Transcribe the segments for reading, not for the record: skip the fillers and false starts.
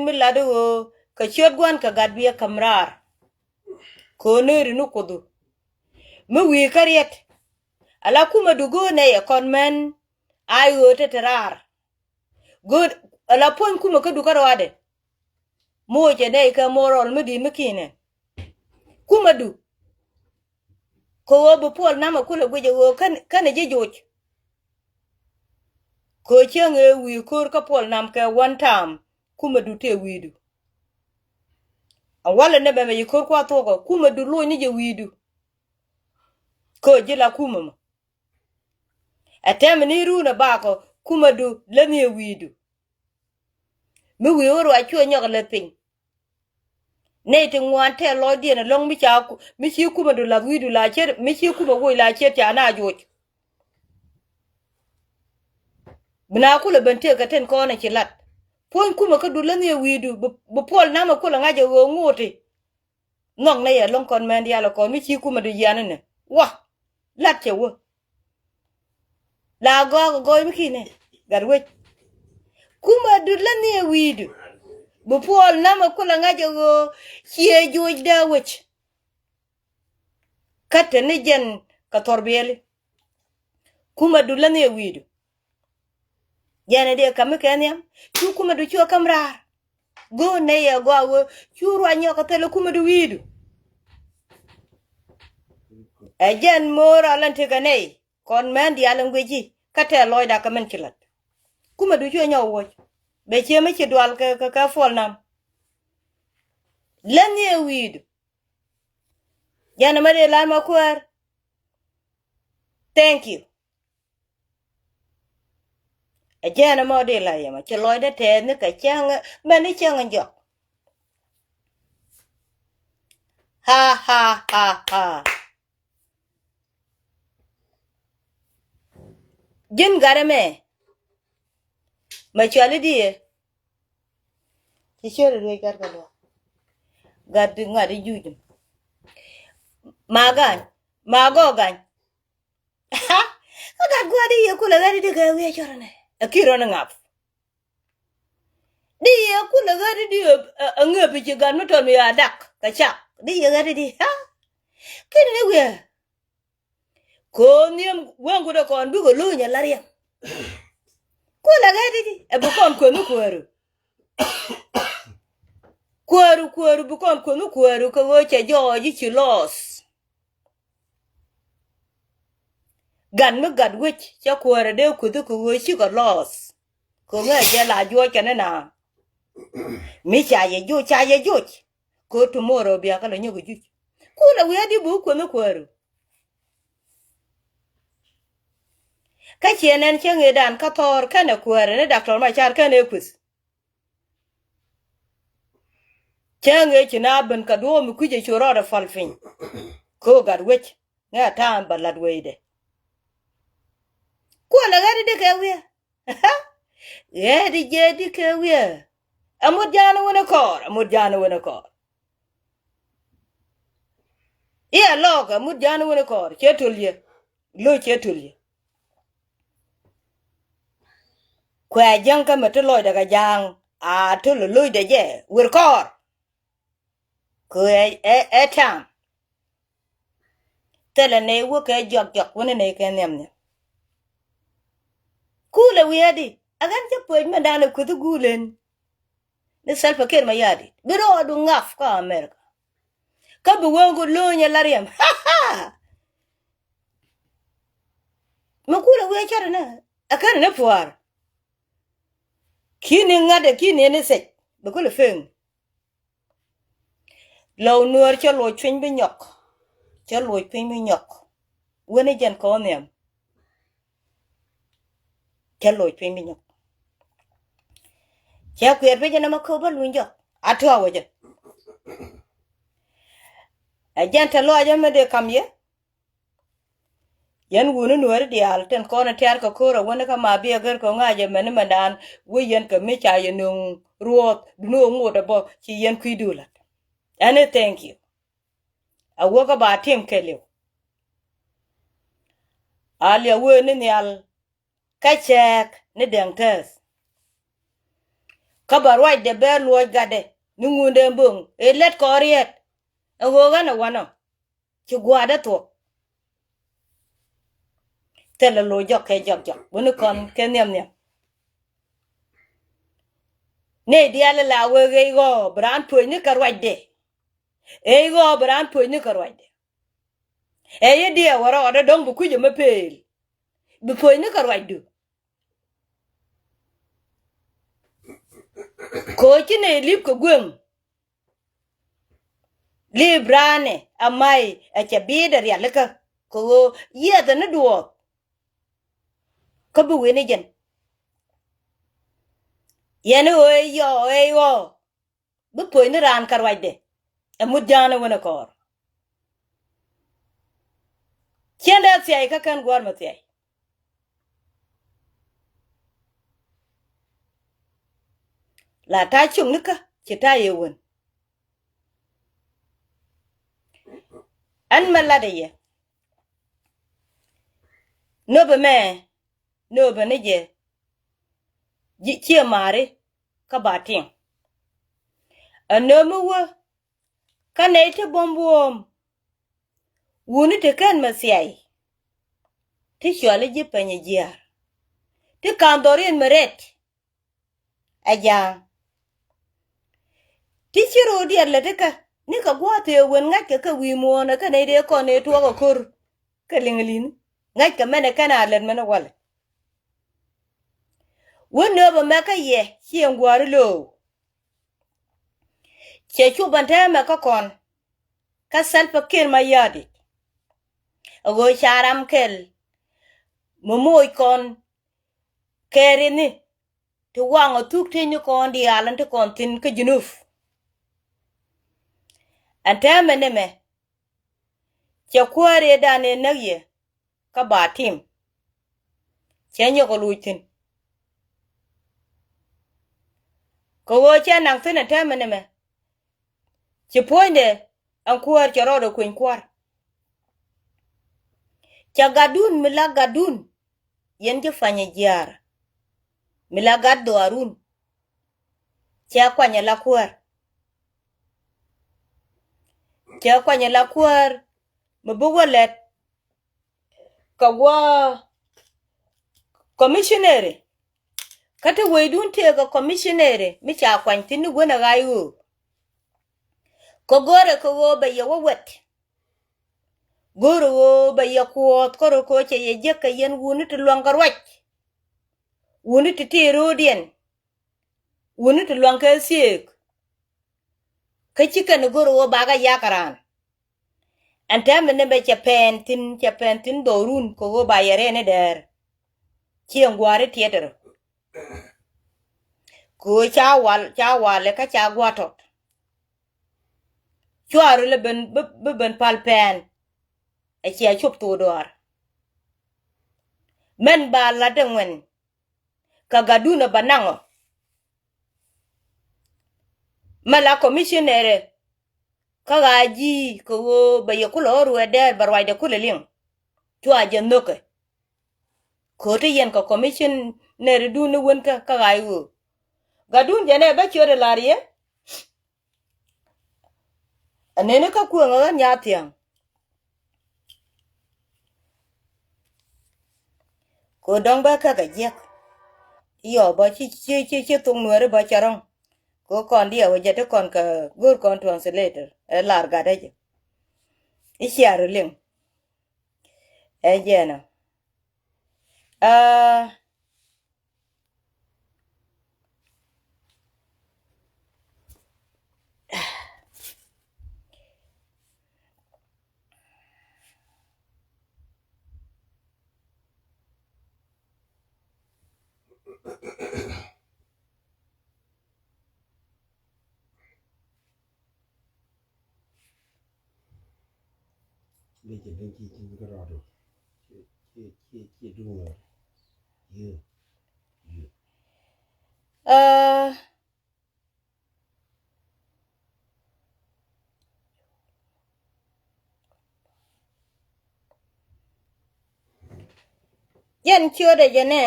milado ka chodgwan ka gadbiya kamrar ko neri no kudu mi wi kariet ala kuma dugo ne ya konmen ayo teterar good ala pon kuma ka dukar wade mo je ne ka morol mi di mikine kuma du ko wo bu pol na ma kula guje wo kan je joj ko chenge wi kur ka pol nam ka one time kuma du te widu awala ne be me kur kwa to ko kuma du lo ni je widu ko jila kuma ma atem ni runa ba ko kuma du le ni widu mi wi oro achu nyok le pin ne ti ngwan te lo di na long mi cha mi chi kuma du la widu la che mi chi kuma wo la che ta na joj bina kula bente ka ten ko na chilat pon kuma ka du le ni widu bu pol na ma kula ngaje wo ngoti ngong na ya long kon men dia lo ko mi chi kuma du yana ne wa lat che wo la go mi kine garwe kuma du le ni widu bu pol na ma kula ngaje wo chie joj da wich kate ni jen ka torbele kuma du le ni widu yana de kam kenyam chu kuma du chu kamrar go ne ya go wo chu ro anyo ka tele kuma du widu ajen mora lan te ganei kon men di alan gweji kate loy da kamen kilat kuma du chu nyaw wo be che me che dwal ka fol nam lan ye widu yana mare lan ma kwar thank you ajana mo de la yama che loy da te ne ka chang men ni chang njo ha jin garame ma chali die ti chere re gar galo gad ngadi jujum mago gan ha ka gwadi ye kula gadi de ga we chorane akiro na ngap di ye kula gadi di ngapi ci gan to mi adak ka cha di ye gadi di ha kini ne we ko niem wangu da kon bu go lu nya lariya kula gadi di e bu kon ko nu kwaru bu kon ko nu kwaru ko wo che joji ci los gan me gad wich cha kwara de ku du ko wo ci ko los ko nga je la jo chane na mi cha ye jo ko tomorrow bia ka lo nyogo ju kula we di bu ko nu kwaru ka chenen chenge dan ka tor kana kwara ne doctor ma char kana kus chenge china ben ka do mu kuje choro da falfin ko gad wich nga ta balad weide ko la gadi de ka we je di ka we amud jana wona kor iya loka amud jana wona kor chetulye kwa jang ka metelo daga jang a to lo de je wir kor ko tam tele ne wo ka jok wona ne ka nem kula wiadi agan je poj mandana ku gulen ne salfa ker ma yadi biro du ngaf ka amerika ka bu wongo lo nya lariam ma kula we charana akan ne puar kini ngade kini ne se bu kula feng law nuor cha lo twin bi nyok wona jen ko nem cha lo twin bi nyok cha kwer be jana ma ko ba lunjo atwa waje ajanta lo aja me de kamye yan wunu nuor dial ten ko na ter ko kora wona ka ma bi agar ko ngaje men mandan wo yen ka me cha yenung ruot no ngoda bo ci yen kuidula ane thank you awoga ba tim kelio alia woni nyal ka chek ne deng tes kabarwai de ber luoy gade nungunde mbung let koriet ngoga na wano ci gwada to tele lo jok ke jok bunu kon ke nem ne diale la wege go bran puy ni karwai de go bran puy ni karwai de ye dia wara oda dong bu kuje mapel bu puy ni karwai du ko ci ne lip ko gwem librane amai a ca bidar ya laka ko yeda na duo ko bu wene jen yene yo bu puy ni ran karwai de mudjana wona kor kenda tiai ka kan gwar ma tiai la ta chung nika ci ta yewon an malade ye no be me no be ne je ji ci mare ka batin anomu wo kanai te bombuom wuni te kan masiai ti shole ji penye jiar ti kandorin meret aja ti chiro dier leteka ni ka gwate wen ngake ka wimona kanai de ko ne to ko kur ka linglin ngake mene kana len mene wala wono ba maka ye chien gwar lo che chu bante me ka kon ka salpa kir mayadi ogo charam kel momoy kon kerini to wango tukte ni kon di alan to kon tin ka junuf antame ne me che kware dane naye ka batim che nyo ko luitin ko wo che nang tin antame ne me che poinde an kwar che rodo kuin kwar cha gadun mila gadun yen je fanye jiar mila gaddo arun che kwanya la kwar che kwanya la kwar mbugolet ka gwa commissioner kata weidun te ga commissioner mi cha kwan tin gona gayu ko gore ko go ba ye wet goro go ba ye ko ko che ye je ka yen wuni to longar wach wuni to te rodien wuni to longar siek ka chika no goro go ba ga yakaran anta mene be cha pentin dorun ko go ba yere ne der chien gware tietero ko cha wal ka cha gwato chuaru le ben palpen a chia chup to dor men ba la denwen ka gaduna banango mala commissioner ka gaji ko ba yakulo ru der barwai de kuleling chua jenoke ko te yen ko commissioner du ne won ka gayu gadun jene ba chore larie anene ka ku nga nyatiang ko dong ba ka gajek yo ba chi tung nuere ba charong ko kon dia we jete kon ka gur kon translator lar gade isharu ling ejena Lienge den chi garado. Chi dunga. Ye. yen chode jene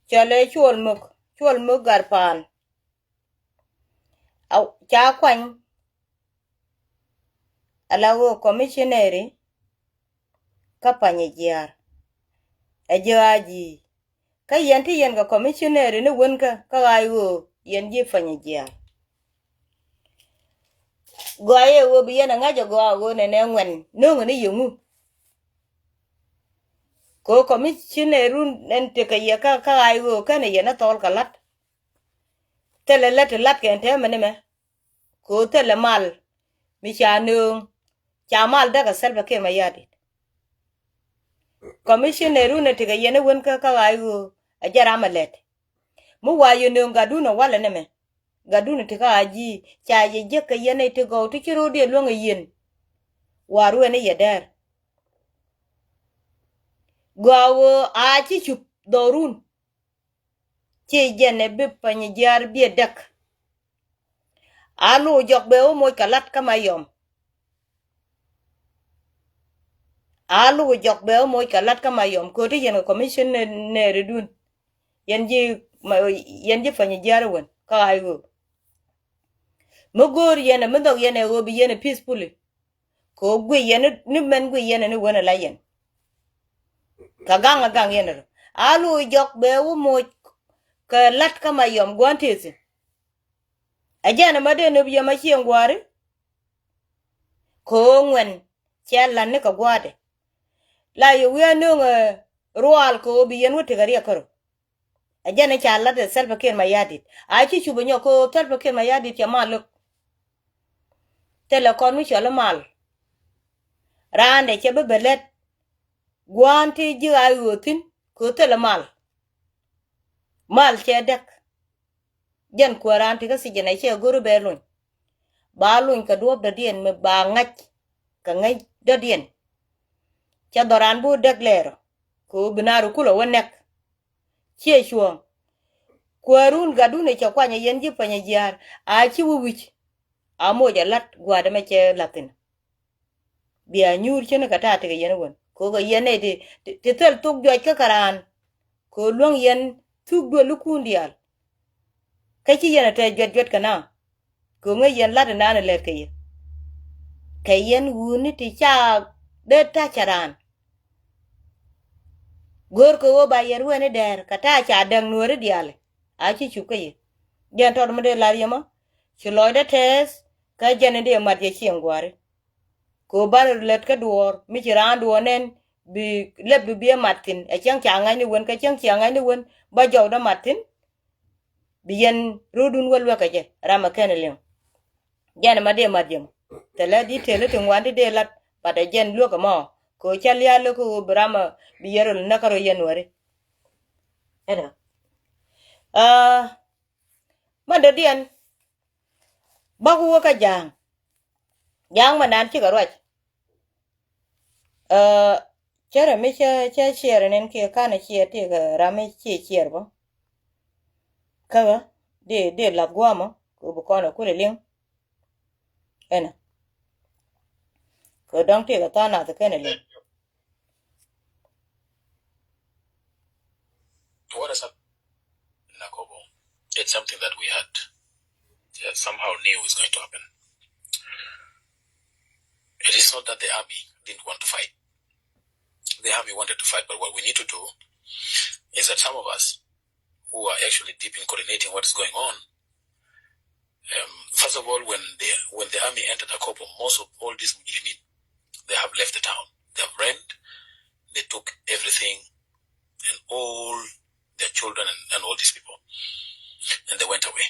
chale chuol muk garpan au cha kwany alago commissioneri kapanye jiar ajaji ka yanti yan ga commissioneri ne wonka ka ayo yan ji fanye jiar goye wo biyan ngaja go ne ngwen no ne yungu ko commissioneru ente ka yaka ka ayo kana yana tol kalat telelet lat ke ente meneme ko tele mal mi chanu chamal daga selba ke mayadi commissioneru ne tiga yana wonka ka ayo ajara malet mu wayo ne ngaduna wala neme gaduna tiga aji cha je ka yana tigo tikiro de longa yen waru ne yedar gwawo a ci chup dorun ci jene be panye jar bi dak alu jok be o moy kalat kama yom alu jok be o moy kalat kama yom ko ti yen commission ne redun yenji panye jar won ka ayo mogor yen mendo yen o bi yen peacefully ko gwe yen ni men gwe yen ni wona la yen ka gang yen alu jok be o moy ka lat kama yom gwantezi ajana made no biya machien gware ko ngwen chella ne ka gwade la yo we no roal ko biyen wote gari karo ajana challa de selfa ken mayadit a chi chubo nyoko selfa ken mayadit ya maluk tele kon mi chola mal rande che bebelet gwanti ji ayotin ko tele mal che dak jan kwaranti ka sijena che guru belun balun ka duob da dien me ba ngach ka ngai da dien cha doran bu dak lero ko binaru kulo wonek che chuo kwarun gadune cha kwanya yenji panya jar a chi wuwich a moja lat gwada me che latin bia nyur chene kata te yen won ko ga yene de tel tuk joj ka karan ko long yen tuk do lukundial ka chi yene te jot kana ko ngai yen lat na ne le kayen wuni ti cha de ta charan gor ko wo ba yer wene der kata cha dang nuore diale a chi chu kaye den to mo de la yema chi loide tes ka jene de mat ye chien gware ko bar let ka duor mi chi ran duonen bi leb bi matin e chang cha ngai ni won ka chang cha ngai ni won ba jow da matin bi yen rodun walwa ka je rama kenelem jene ma de mat yem tele di tele tin wandi de lat pada jen luka mo ko chalia lo ko brama bi yerol nakaro yen wari era manda dian bagu ka jang manan ci garwaj chere me che chere nen ke kana che te ga rame che cher bo kaga de la guama ko bu kono ko ling ena ko dong te ga tana te kene ling what is up Nakobo? It's something that we had somehow knew is going to happen. It is not that the army didn't want to fight. The army wanted to fight, but what we need to do is that some of us who are actually deep in coordinating what is going on, first of all, when the army entered Akopo, most of all these Mujirimi, they have left the town. They have rent, they took everything and all their children and all these people, and they went away.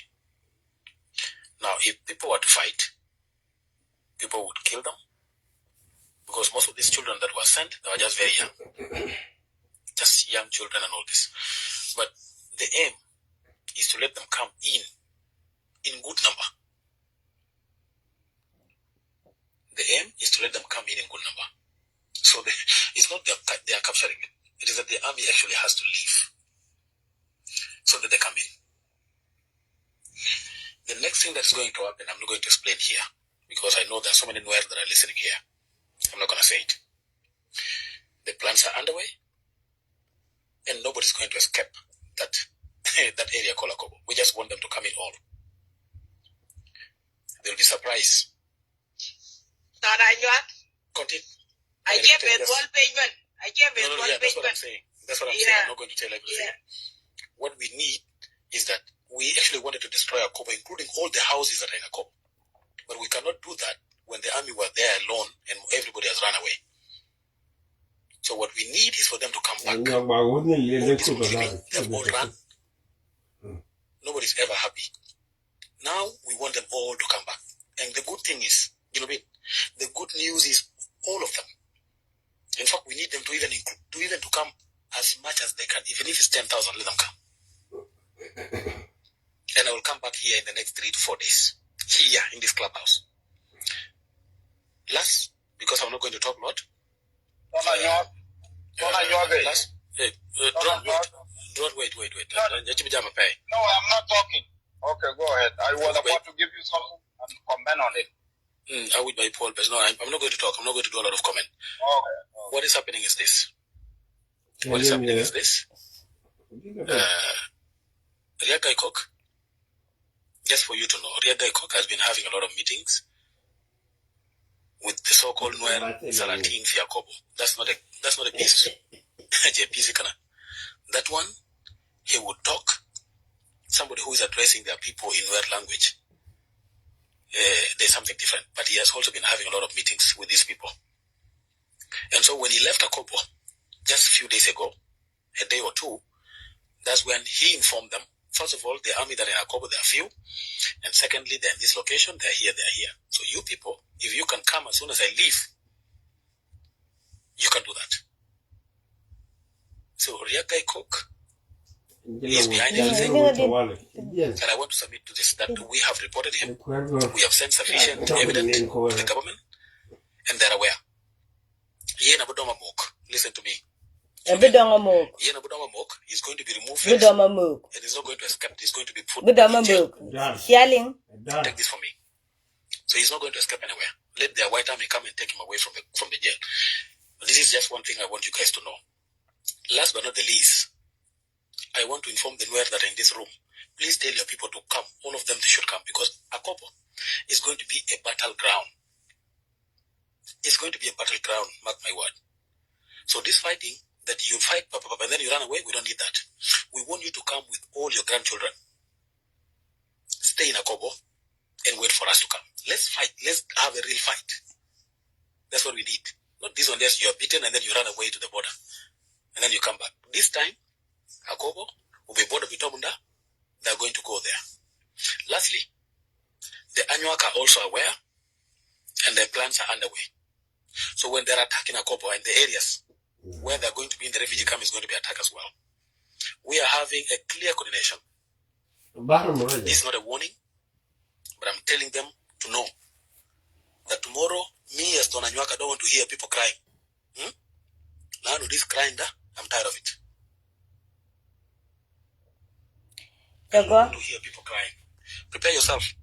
Now, if people were to fight, people would kill them, because most of these children that were sent, they were just very young. Just young children and all this. But the aim is to let them come in good number. The aim is to let them come in good number. So it's not they are capturing it. It is that the army actually has to leave so that they come in. The next thing that's going to happen, I'm not going to explain here, because I know there are so many Nuer that are listening here. I'm not going to say it. The plans are underway, and nobody's going to escape that that area called Akobo. We just want them to come in all. They'll be surprised. Continue. I gave it one payment. That's what I'm saying. That's what I'm saying. I'm not going to tell everything. Yeah. What we need is that we actually wanted to destroy Akobo, including all the houses that are in Akobo. But we cannot do that when the army were there alone and everybody has run away. So what we need is for them to come back. They've all run. Nobody's ever happy. Now we want them all to come back. And the good thing is, the good news is all of them. In fact, we need them to even to come as much as they can. Even if it's 10,000, let them come. And I will come back here in the next 3 to 4 days. Here in this clubhouse. Last, because I'm not going to talk a lot. Last, wait. No, I'm not talking. Okay, go ahead. I was about to give you something and comment on it. I would buy Paul, but no, I'm not going to talk. I'm not going to do a lot of comment. Okay. What is happening is this. Lienge Cook, just for you to know, Lienge Cook has been having a lot of meetings with the so-called Nuer Salatin Fiakobo. That's not a piece. That one, he would talk. Somebody who is addressing their people in Nuer language. There's something different. But he has also been having a lot of meetings with these people. And so when he left Akobo, just a few days ago, a day or two, that's when he informed them, first of all, the army that are in Akobo, there are few. And secondly, they're in this location, they're here. So you people, if you can come as soon as I leave, you can do that. So Lienge Cook is behind everything. And I want to submit to this that we have reported him. We have sent sufficient evidence to the government, and they're aware. Listen to me. Is going to be removed first, and he's not going to escape. He's going to be put in jail. Take this from me. So he's not going to escape anywhere. Let their white army come and take him away from the jail. This is just one thing I want you guys to know. Last but not the least, I want to inform the Nuer that are in this room. Please tell your people to come. All of them, they should come, because Akobo is going to be a battleground. It's going to be a battleground, mark my word. So this fighting that you fight, and then you run away, we don't need that. We want you to come with all your grandchildren. Stay in Akobo and wait for us to come. Let's fight. Let's have a real fight. That's what we need. Not this one, you're beaten and then you run away to the border. And then you come back. This time, Akobo will be border with Tomunda. They're going to go there. Lastly, the Anuak are also aware, and their plans are underway. So when they're attacking Akobo and the areas where they're going to be in the refugee camp is going to be attacked as well. We are having a clear coordination. It's not a warning, but I'm telling them to know that tomorrow, me as Don Anuak, I don't want to hear people crying. Now, this crying, I'm tired of it. I don't want to hear people crying. Prepare yourself.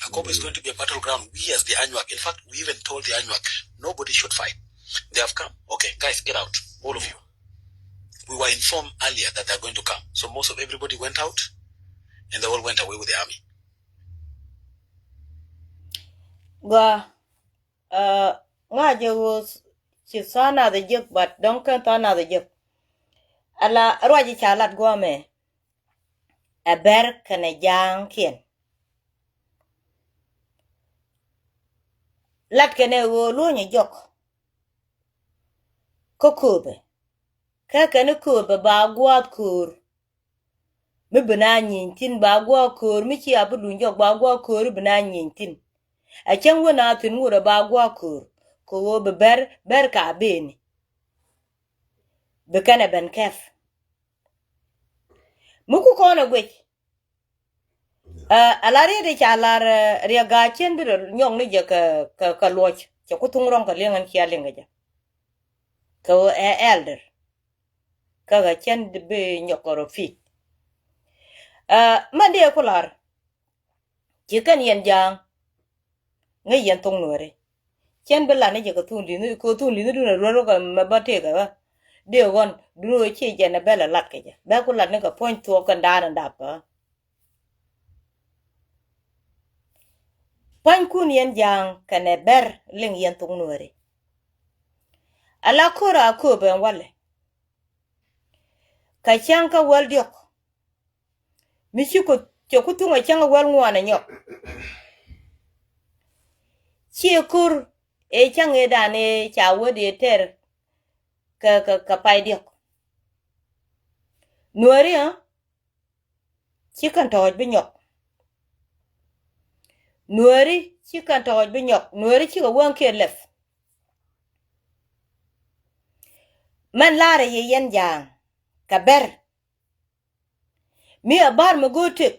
Akobo is going to be a battleground. We as the Anuak, in fact, we even told the Anuak, nobody should fight. They have come. Okay, guys, get out. All of you. We were informed earlier that they're going to come. So most of everybody went out, and they all went away with the army. Was Chisana the juk, but don't count another juk. Ala Roger Chalat Guame. A bear can a young kin. Lat can a woolly joke. Cocobe. Cacan a cube, a bagwad cur. Mibanani tin bagwa cur, Michi Abudun jog bagwa cur, banani tin. A chang went out in wood a bagwa cur. Ko be ber ka ben. Be kana ben kef. Muku kona gwech. Alari de chalar riaga chen bir nyong ni je ka loch. Cha kutung rong ka lengan kia lenga ja. Ko elder. Ka ga chen de be nyokoro fi. Mande kular. Chikan yen jang. Ngay yen tong nore. Chen bela ne je ko tun li nu du na ro ka mabate ga ba điều gon đuôi chi je na bela lat ke je ba ku lat ne ka point to kan da na pa pan kun yen jang kane ber ling yen tung nuori ala kora ko ben wale ka chang ka wal diok mi chi ko ku tunga chang wal ngwana nyok chi kur e chang e dane cha wodi ter ka pai diok nuori ha chi kan toj bi nyok nuori chi kan toj bi nyok nuori chi ko wan ke lef man lare ye yen jang ka ber mi abar ma gotek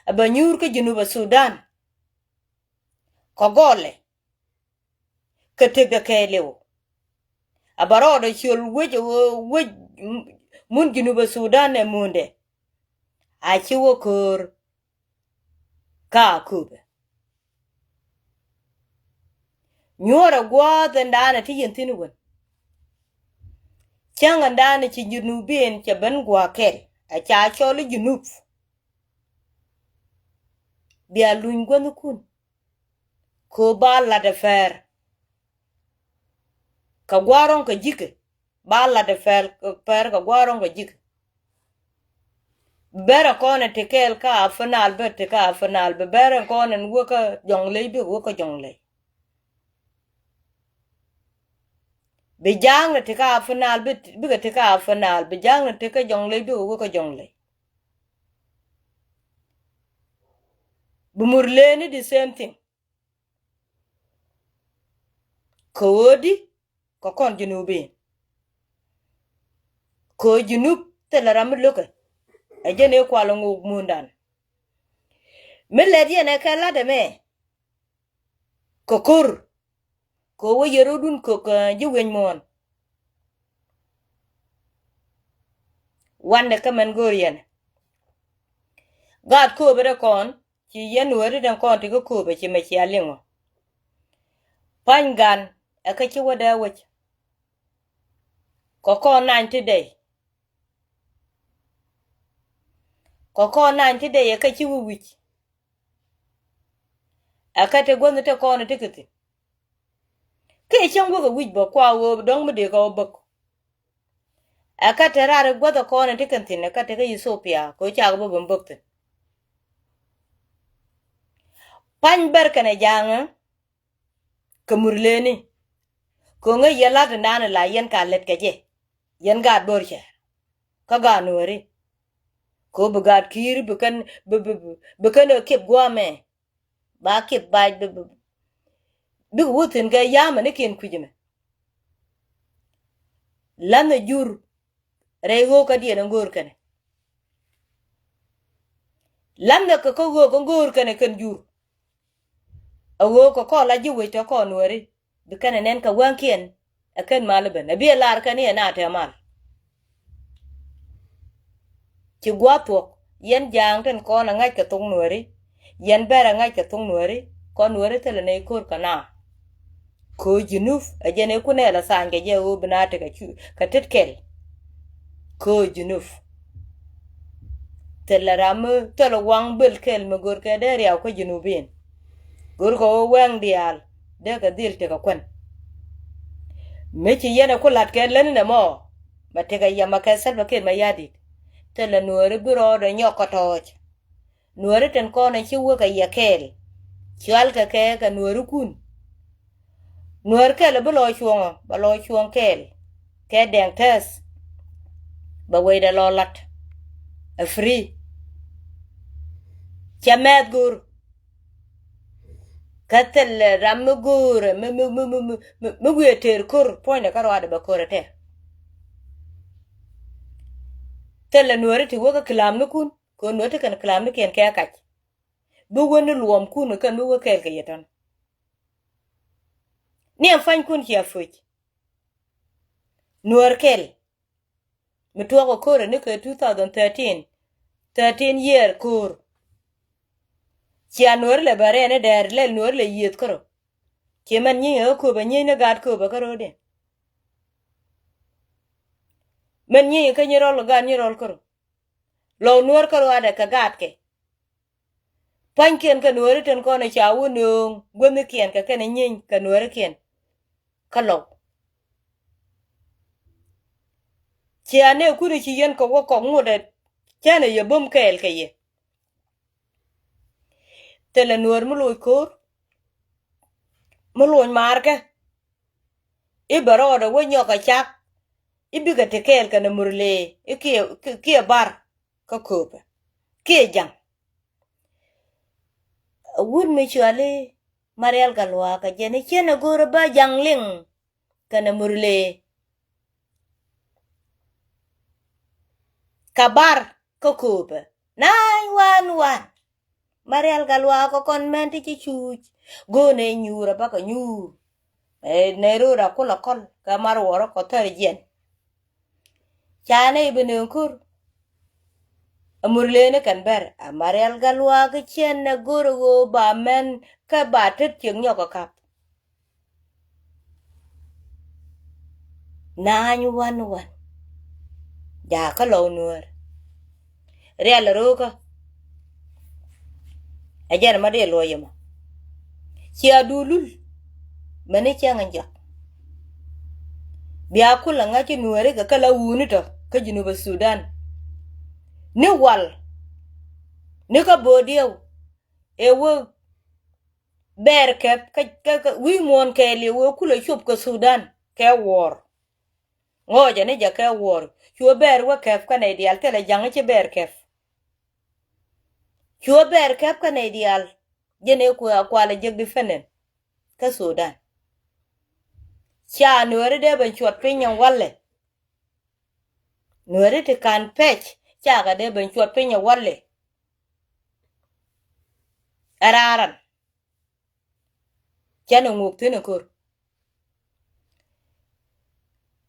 abanyur ka Junuba Sudan ko gole ka tega kelew abarodo chul wej mun Junuba Sudan e munde a chiwo kor ka kube nyora gwa ndana ti yentinu wen changa ndana chi Junubin cha ben gwa kel a cha chole Junub bia luñ gwanu kun ko ba la de fer ka gwaron ka jike ba la de fer ka gwaron ka jike bera kone tekel ka afanal bete ka afanal be bera kone woka jongle be woka jongle be jang te ka afanal be te ka afanal be jang te ka jongle be woka jongle bumurleni the same thing kodi ko kon Junubi ko Junub te la ram loke ajene kwalo nguk mundan meledi ne kala de me kokur ko wo yerodun ko ka juwen mon wande kamen gorian gad ko bere kon ci yen wori den kon ti ko be ci me ci alingo pangan e ka ci wada wach ko 90 day ko 90 day e ka ci wuwich akate gwanu te kono tikiti ke chango ga wij bo kwa wo dong me de ko bok akate rare gwado kono tikantin akate ga Ethiopia ko cha go bo mbokte pan berkane janga kamurleni ko nga yela de nana la yen ka let keje yen ga dorche ka ga nori ko bugat kir bukan bukan kep gwame ba kep ba bi wutin ga yama ne ken kujime lana jur rego ka die ngor kane lana ka ko go ngor kane kan jur awo ko la jiwe to ko nori bi kane nen ka wankien akan malben abi lar kane na te mal ci gwato yen jang ten ko na ngai ka tung nori yen bera ngai ka tung nori ko nori tele ne kor kana ko Junub ajene ku ne la sange je o binate ka tetkel ko Junub tele ram tele wang bel kel me gor ka der ya ko Junubin gor ko wang dial de ka dil te ka kwen me ci yene ku lat ke len ne mo ba te ga yama ka sel ba ke ma yadi tele nori biro de nyokotoj nori ten ko ne ci wo ka yakel chal ka ke ka nori kun nuer kele bi lo chuong ba lo chuong kel ke deng tes ba we de lo lat a free chamet gur katel ram gur me we ter kur point ka ro de ba ko te tele nuer ti wo ka klam nu kun ko nuer te kan klam ni ken ke ka bu woni luom kun kan bu wo kel ke yetan ni am fan kun ya fuj nuer kel mi to ko kore ni ke 13 year kur chia nuer le bare ne der le nuer le yet koro che man ni ko ba ni ne gad ko ba koro de men nyi ka nyirol gan nyirol koro lo nuor koro ada ka gat ke pankien ka nuor ten ko na chawu no gwemi kien ka ken nyi ka nuor kien ka lo chi ane kuri chi yen ko ko ngode chane ye bum kel ke ye tele nuor mu lo kor mu lo mar ke I baroda wo nyoka chak ibiga tekel kana murle ikie bar ka kope kie jang wun mi chwale marial galwa ka jene chene gore ba jang ling kana murle ka bar ka kope 911 marial galwa ko kon menti chi chuch gone nyura baka nyur nerura kula kol ka mar woro ko tar jen chane ibene kur amurlene kan ber amarial galwa ke chen na gurgo ba men ka ba tet ching nyoko kap 911 ja ka lo nuor real roka ajar ma de lo yema chi adulul mane chang anja biya kula ngachi nuore ka kala wuni to ka Junuba Sudan ni wal ni ka bodiyo ewo ber ka wi mon ke le wo kula chup ka Sudan ke war ngoja ne ja ke war chuo ber wa kef ka ne dial tele jang che ber kef chuo ber kef ka ne dial jene ku akwala jeg difenen ka Sudan cha nuore de ben chuot pinyan walle nuore te kan pech cha ga de ben chuot pinyan walle araran chano nguk tine kur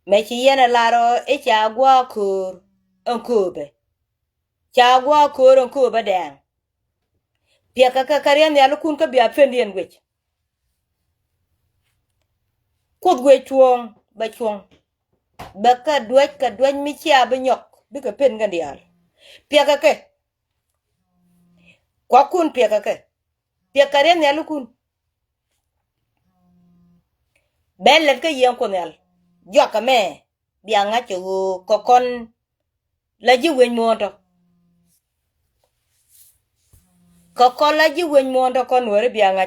me chi yena laro e cha gwa kur on kube cha gwa kur on kube den pia ka karian ya lukun ka bia fendien gwech kud gwech chuong ba chuong ba ka duech mi chia ba nyok bi ka pen ga dial pia ka ke kwa kun pia ka ke pia karian ya lukun belet ka yen konel joka me bia nga chu kokon la ji wen moto kokon la ji wen moto kon wore bia nga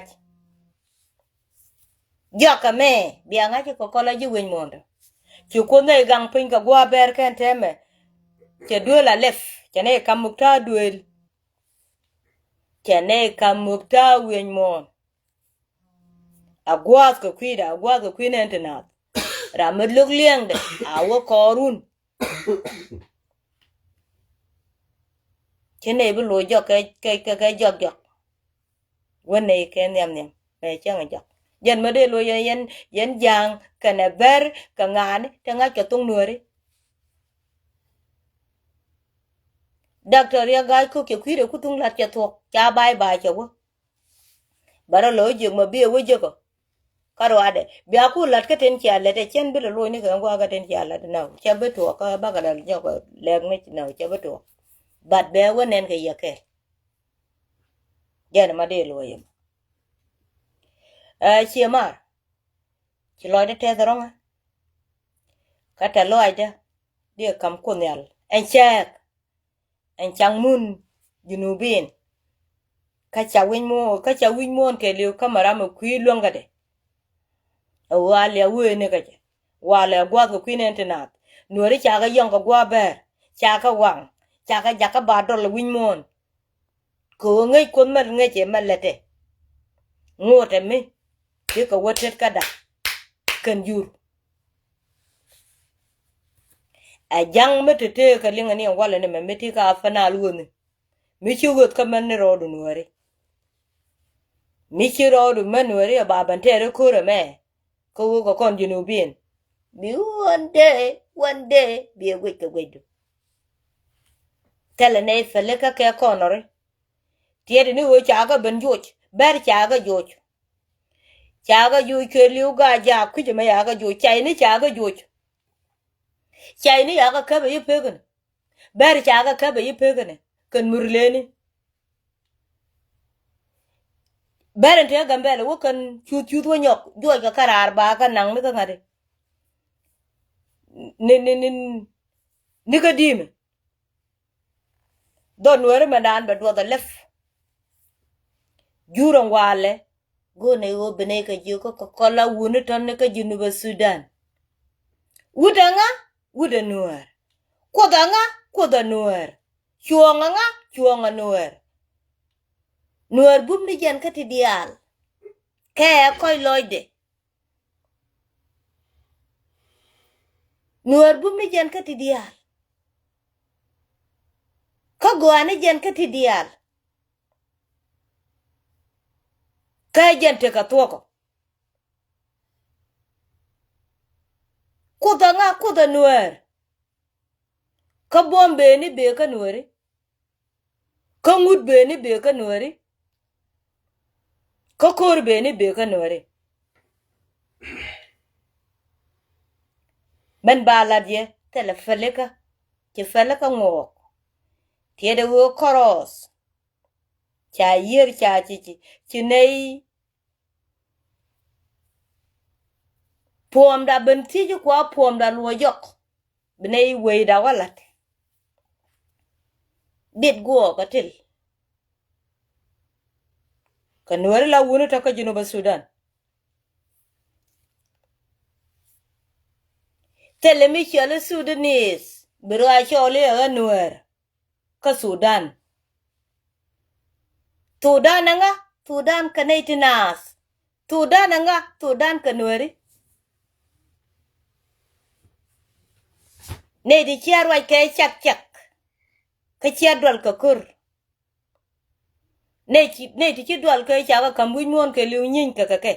joka me bia nga chu kokon la ji wen moto chu ko ne gang pin ka gwa ber kan teme che duela lef chene kamukta duel chene kamukta wen mon agwa ko kwida entenat ramad luk liang de awo korun chene bu lo jok ke jok wone ke nem be chang jok yen ma de lo yen jang kana ber ka ngan te nga ke tung nuori doctor ya gai ko ke kwire ku tung lat ke thok cha bai bai che wo bara lo jik ma bi wo joko karwade bia ku lat ke ten cha le te chen bi lo ni ka ngwa ga ten cha lat na cha be to ka ba ga dal joko leg me na cha be to bat be wonen ke yake yen ma de lo yem chi mar chi lo de te ronga kata lo aja dia kam kunyal en chak en changmun junubin ka cha win mo ke liu kamara mo kwi longa de wale we ne ka wale gwa ko kwinen tenat nuori cha ga yong gwa ber cha ka wang cha ka jaka ba do win mon ko ngai kon mer ngai che malete ngote me ke ko wotet kada kan jur a jang metete ka linga ni wala ne me meti ka fana luone mi chi wot ka man ne rodu nuori mi chi rodu man nuori ba ban tere ko re me ko ko kon junubin bi one day bi we ka wedu tele ne fele ka ke konore tiede ni wo cha ga ben joj ber cha ga joj cha ga ju ke liu ga ja ku je me ya ga ju chai ni cha ga joj chai ni ya ka ba yi pegen ber cha ka ba yi pegen kan murleni ber te gambele wo kan chu wo nyok jo ka karar ba ka nang ni ka ngade ni ka dim don were manan ba do da lef juron wale go ne wo bene ka ji ko kola wuni ton ne ka jinu ba Sudan wudanga wuda nuer kodanga koda nuer chuonga nuer bum ni jan kati dial ke koy loide nuer bum ni jan kati dial ka goane jan kati dial ka jan te ka toko kodanga koda nuer ka bombe ni be ka nueri ka ngud be ni be ka nueri ka kor be ni be ka nueri men baladye telefeleka ke feleka ngok tiede wo koros cha yer cha chi nei pom da ben ti kwa pom da lo yok bnei we da walat dit go ka til ka nuer la wunu ta ka jinu ba Sudan telemi chale Sudanese bira chole ga nuer ka Sudan Sudan ka neitinas Sudan ka nueri ne di chiarwa ke chak ka chiadwal ka kur ne ti chidwal ke chawa kambuj mon ke liu nyin ka ke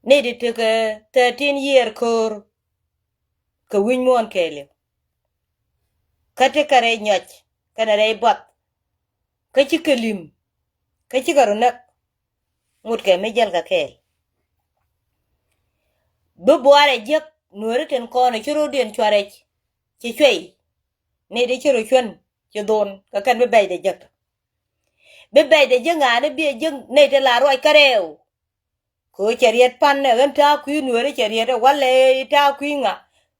ne di te ke 13 year kur ka win mon ke liu ka te kare nyoch ka re bot ka chi kelim ka chi garunak ngut ke me jal ka ke bu boare jek nuere ten ko ne chiro den chwarech chi chwei ne de chiro chwen chi don ka kan be bay de jek be bay de jenga ne bi jeng ne de la roi kareu ko chariet pan ne gan ta ku nuere chariet wale ta ku nga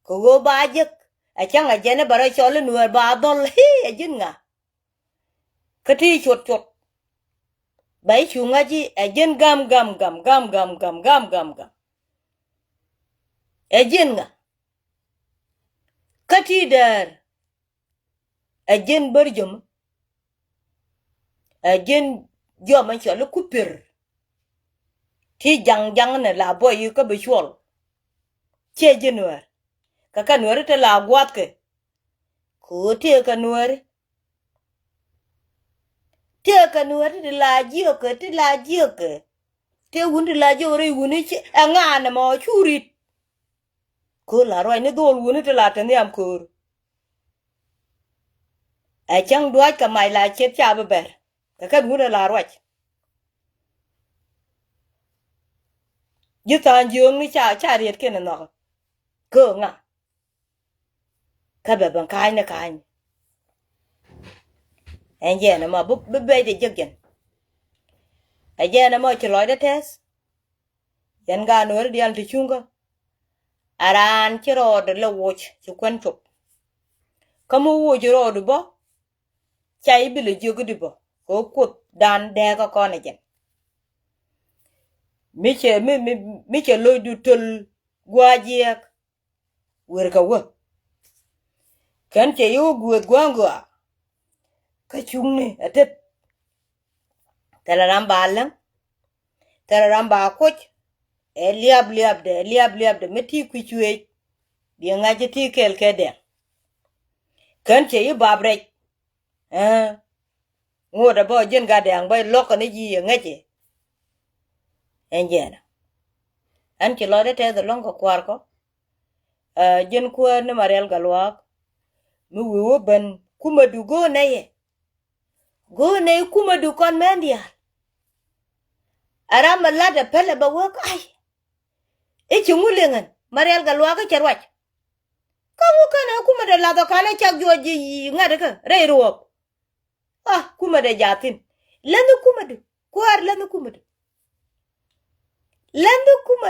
ko go ba jek a changa jene bara chole nuer ba dol hi a jinga kati chot bai chunga ji a jen gam a jinga kati dar a jen berjum a jen jo man chole kupir ti jang ne la boy ka be chol che jenuar ka nuer te la gwat ke ko te ka nuer de la jio ke te wundi la jo re wuni che ngana mo churit ko la roi ne dol wuni te la te am ko a chang duat ka mai la chet cha be ber ka wuni la roi jitan jong ni cha riet ke no ko nga ka be ban kai ne kai enje na ma bu be de jegen aje na mo chloy de tes yan ga no ri al ti chunga aran chiro de lo woch chu kwen chop kamu wo jiro de bo chai bi le jogu de bo ko kut dan de ka ko ne jen mi che lo du tol gwajiek wer ka wo kan che yo guet gwangwa ka chungni atet Tararamba koch liab de meti kuchwe bi ngaje ti kel kede kan che yu babre ngoda bo jen ga de ang bay lok ne ji ngaje enjena an che lo de te the long ko kwar ko jen ko ne marel galwa mu wo ben kuma du go ne kuma du kon mendia arama lada pele ba wok ai e chungulengan marel galwa ka charwach kana kuma da lado kana chak joji ngade ka re ruop kuma da jatin landu kuma du kwar landu kuma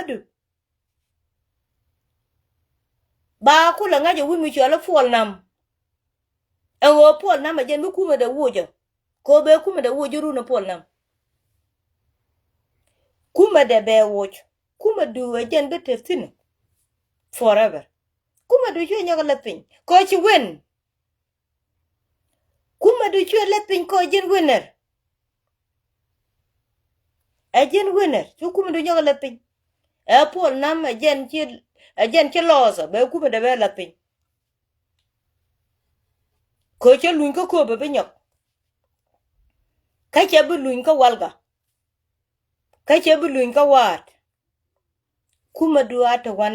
du ba kula ngaje wimi chola fol nam ewo pol nam ajen bu kuma da wojo ko be kuma da wojo ru na pol nam kuma da be wojo kuma du ajen be teftin forever kuma du chwe nyaga lepin ko chi win kuma du chwe lepin ko jen winner ajen winner chu kuma du nyaga lepin pol nam ajen chi loso be kuma da be lepin ko che luin ko be nyok ka che bu luin ka walga ka che bu luin ka wat kuma du ata wan